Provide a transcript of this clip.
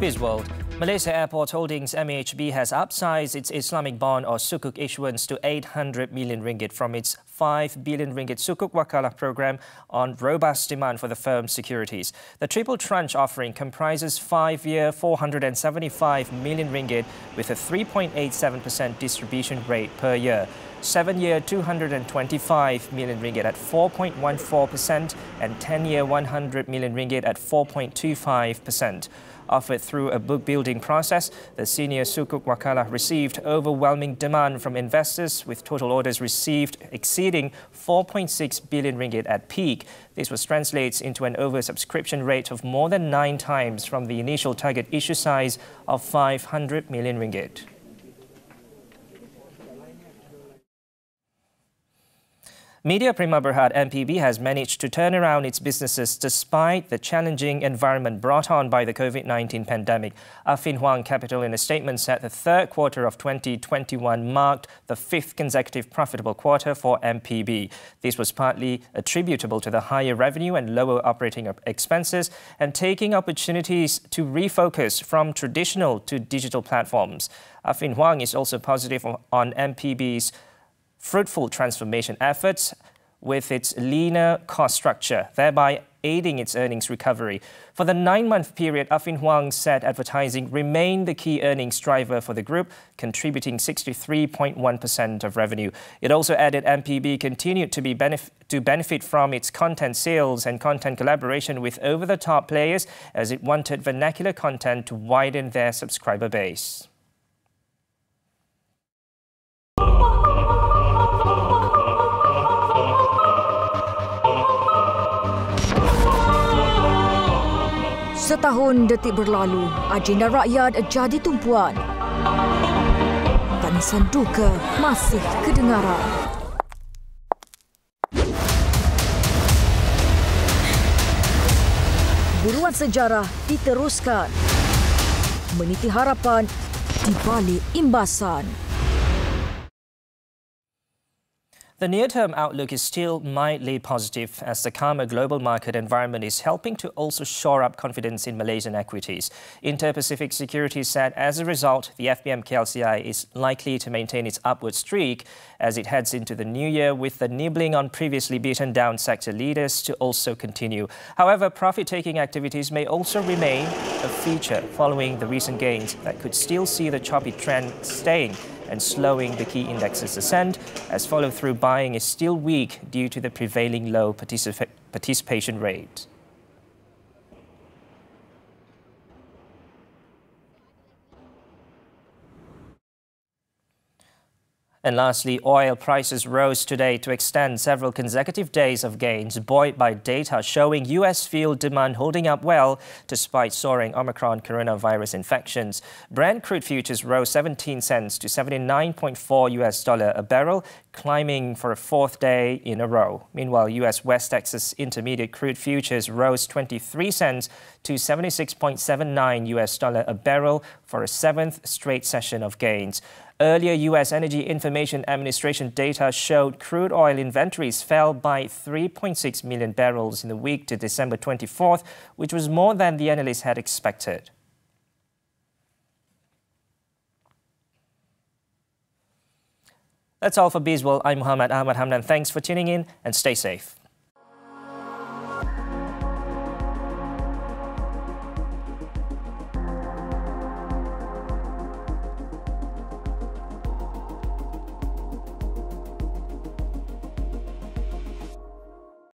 Bizworld. Malaysia Airport Holdings MAHB has upsized its Islamic bond or sukuk issuance to 800 million ringgit from its 5 billion ringgit sukuk wakalah program on robust demand for the firm's securities. The triple tranche offering comprises 5-year 475 million ringgit with a 3.87% distribution rate per year, 7-year 225 million ringgit at 4.14% and 10-year 100 million ringgit at 4.25%. Offered through a book-building process, the senior sukuk wakalah received overwhelming demand from investors, with total orders received exceeding 4.6 billion ringgit at peak. This translates into an oversubscription rate of more than 9 times from the initial target issue size of 500 million ringgit. Media Prima Berhad MPB has managed to turn around its businesses despite the challenging environment brought on by the COVID-19 pandemic. Affin Hwang Capital in a statement said the third quarter of 2021 marked the 5th consecutive profitable quarter for MPB. This was partly attributable to the higher revenue and lower operating expenses and taking opportunities to refocus from traditional to digital platforms. Affin Hwang is also positive on MPB's fruitful transformation efforts with its leaner cost structure, thereby aiding its earnings recovery. For the 9-month period, Affin Hwang said advertising remained the key earnings driver for the group, contributing 63.1% of revenue. It also added MPB continued to benefit from its content sales and content collaboration with over-the-top players as it wanted vernacular content to widen their subscriber base. Setahun detik berlalu, agenda rakyat jadi tumpuan. Tangisan duka masih kedengaran. Buruan sejarah diteruskan. Meniti harapan di balik imbasan. The near-term outlook is still mildly positive as the calmer global market environment is helping to also shore up confidence in Malaysian equities. Inter-Pacific Securities said as a result, the FBM KLCI is likely to maintain its upward streak as it heads into the new year, with the nibbling on previously beaten down sector leaders to also continue. However, profit-taking activities may also remain a feature following the recent gains that could still see the choppy trend staying and slowing the key index's ascent, as follow-through buying is still weak due to the prevailing low participation rate. And lastly, oil prices rose today to extend several consecutive days of gains, buoyed by data showing US fuel demand holding up well despite soaring Omicron coronavirus infections. Brent crude futures rose 17 cents to $79.4 a barrel, climbing for a 4th day in a row. Meanwhile, US West Texas Intermediate crude futures rose 23 cents to $76.79 a barrel for a 7th straight session of gains. Earlier, U.S. Energy Information Administration data showed crude oil inventories fell by 3.6 million barrels in the week to December 24th, which was more than the analysts had expected. That's all for Bizworld. I'm Muhammed. Ahmad, Hamdan. Thanks for tuning in and stay safe.